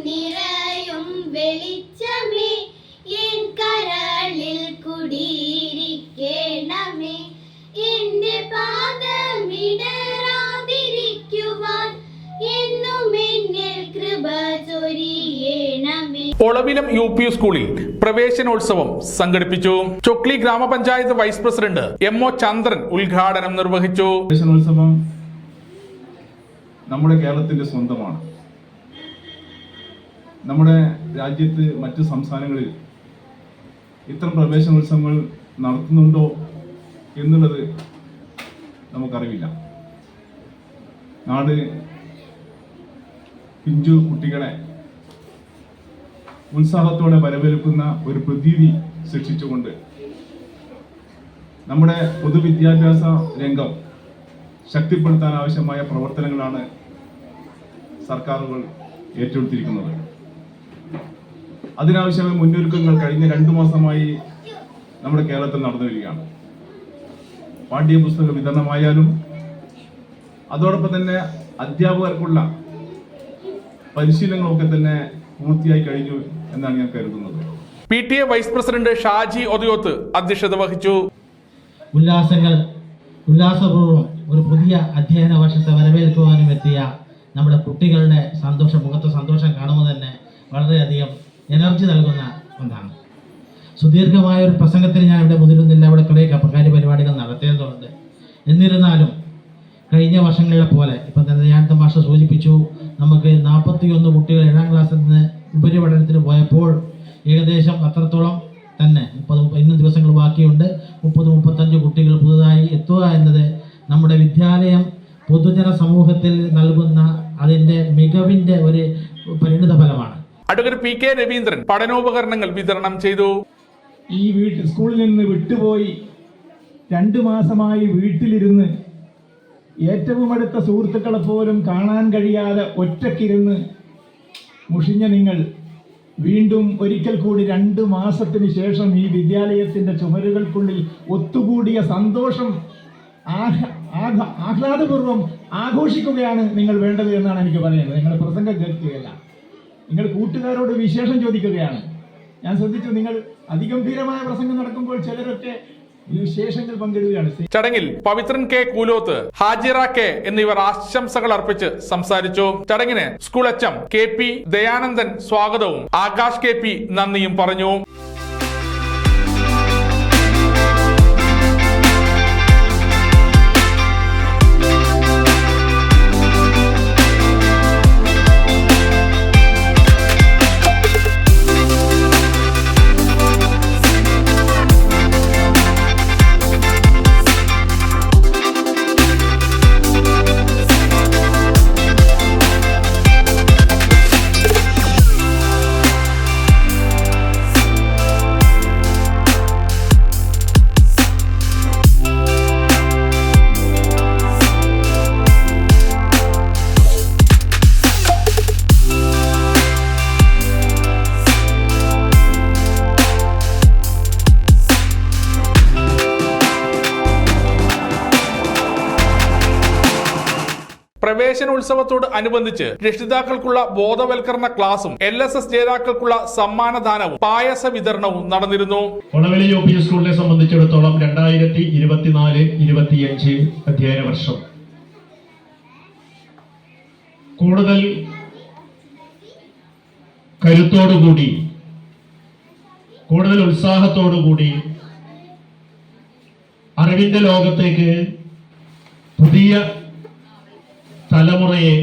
നിറയും വെളിച്ചമേ എൻ കരളിൽ കുടിയിരിക്കണമേ എന്റെ പാദമിടരാതിരിക്കുവാൻ എന്നും എന്നിൽ കൃപ ചൊരിയണമേ. ഒളവിലം UP സ്കൂളിൽ പ്രവേശനോത്സവം സംഘടിപ്പിച്ചു. ചൊക്ലി ഗ്രാമപഞ്ചായത്ത് വൈസ് പ്രസിഡന്റ് MO ചന്ദ്രൻ ഉദ്ഘാടനം നിർവഹിച്ചു. പ്രവേശനോത്സവം നമ്മുടെ കേരളത്തിന്റെ സ്വന്തമാണ്. നമ്മുടെ രാജ്യത്ത് മറ്റ് സംസ്ഥാനങ്ങളിൽ ഇത്തരം പ്രവേശനോത്സവങ്ങൾ നടത്തുന്നുണ്ടോ എന്നുള്ളത് നമുക്കറിയില്ല. നാട് പിഞ്ചു കുട്ടികളെ ഉത്സാഹത്തോടെ വരവേൽക്കുന്ന ഒരു പ്രതീതി സൃഷ്ടിച്ചുകൊണ്ട് നമ്മുടെ പൊതുവിദ്യാഭ്യാസ രംഗം ശക്തിപ്പെടുത്താൻ ആവശ്യമായ പ്രവർത്തനങ്ങളാണ് സർക്കാരുകൾ ഏറ്റെടുത്തിരിക്കുന്നത്. അതിനാവശ്യമായ മുന്നൊരുക്കങ്ങൾ കഴിഞ്ഞ 2 മാസമായി നമ്മുടെ കേരളത്തിൽ നടന്നു വരികയാണ്. പാഠ്യപുസ്തക വിതരണമായാലും അതോടൊപ്പം തന്നെ അധ്യാപകർക്കുള്ള പരിശീലനങ്ങളൊക്കെ തന്നെ പൂർത്തിയായി കഴിഞ്ഞു എന്നാണ് ഞാൻ കരുതുന്നത്. PTA vice president Shaji Othayoth അധ്യക്ഷത വഹിച്ചു. ഉല്ലാസപൂർവ്വം ഒരു പുതിയ അധ്യയന വർഷത്തെ വരവേൽക്കുവാനും എത്തിയ നമ്മുടെ കുട്ടികളുടെ മുഖത്തെ സന്തോഷം കാണുമ്പോൾ തന്നെ വളരെയധികം എനർജി നൽകുന്ന ഒന്നാണ്. സുദീർഘമായ ഒരു പ്രസംഗത്തിന് ഞാൻ ഇവിടെ മുതിരുന്നില്ല. ഇവിടെ കുറേ കാര്യപരിപാടികൾ നടത്തേണ്ടതുണ്ട്. എന്നിരുന്നാലും കഴിഞ്ഞ വർഷങ്ങളിലെ പോലെ ഇപ്പം തന്നെ ഞാനത്തെ മാഷ് സൂചിപ്പിച്ചു, നമുക്ക് 41 കുട്ടികൾ 7ാം ക്ലാസ്സിൽ നിന്ന് ഉപരിപഠനത്തിന് പോയപ്പോൾ ഏകദേശം അത്രത്തോളം തന്നെ 30 ദിവസങ്ങൾ ബാക്കിയുണ്ട്. 30-35 കുട്ടികൾ പുതുതായി എത്തുക എന്നത് നമ്മുടെ വിദ്യാലയം പൊതുജന സമൂഹത്തിൽ നൽകുന്ന അതിൻ്റെ മികവിൻ്റെ ഒരു പരിണിത ഫലമാണ്. അഡ്വക്കേറ്റ് PK രവീന്ദ്രൻ പഠനോപകരണങ്ങൾ വിതരണം ചെയ്തു. ഈ സ്കൂളിൽ നിന്ന് വിട്ടുപോയി 2 മാസമായി വീട്ടിലിരുന്ന് ഏറ്റവും അടുത്ത സുഹൃത്തുക്കളെ പോലും കാണാൻ കഴിയാതെ ഒറ്റയ്ക്കിരുന്ന് മുഷിഞ്ഞ നിങ്ങൾ വീണ്ടും ഒരിക്കൽ കൂടി 2 മാസത്തിന് ശേഷം ഈ വിദ്യാലയത്തിന്റെ ചുമരുകൾക്കുള്ളിൽ ഒത്തുകൂടിയ സന്തോഷം ആഹ്ലാദപൂർവ്വം ആഘോഷിക്കുകയാണ് നിങ്ങൾ വേണ്ടത് എന്നാണ് എനിക്ക് പറയുന്നത്. നിങ്ങൾ പ്രസംഗം കേൾക്കുകയല്ല, നിങ്ങൾ കൂട്ടുകാരോട് വിശേഷം ചോദിക്കുകയാണ്. ഞാൻ ശ്രദ്ധിച്ചു, നിങ്ങൾ അതിഗംഭീരമായ പ്രസംഗം നടക്കുമ്പോൾ ചിലരൊക്കെ വിശേഷങ്ങൾ പങ്കിടുകയാണ്. ചടങ്ങിൽ പവിത്രൻ K കൂലോത്ത്, ഹാജിറ K എന്നിവർ ആശംസകൾ അർപ്പിച്ച് സംസാരിച്ചു. ചടങ്ങിന് സ്കൂൾ HM KP ദയാനന്ദൻ സ്വാഗതവും ആകാശ് KP നന്ദിയും പറഞ്ഞു. പ്രവേശനോത്സവത്തോട് അനുബന്ധിച്ച് രക്ഷിതാക്കൾക്കുള്ള ബോധവൽക്കരണ ക്ലാസും LSS ജേതാക്കൾക്കുള്ള സമ്മാനദാനവും പായസ വിതരണവും നടന്നിരുന്നു. ഒളവിലം UP സ്കൂളിനെ സംബന്ധിച്ചിടത്തോളം 2024-25 അധ്യയന വർഷം കൂടുതൽ കരുത്തോടുകൂടി, കൂടുതൽ ഉത്സാഹത്തോടുകൂടി അറിവിന്റെ ലോകത്തേക്ക് പുതിയ തലമുറയെ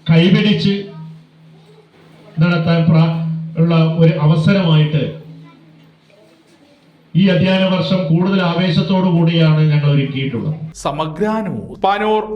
കൈപിടിച്ച് നടത്താൻ ഉള്ള ഒരു അവസരമായിട്ട് ഈ അധ്യയന വർഷം കൂടുതൽ ആവേശത്തോടു കൂടിയാണ് ഞങ്ങൾ ഒരുക്കിയിട്ടുള്ളത്. സമഗ്രാനു പാനൂർ.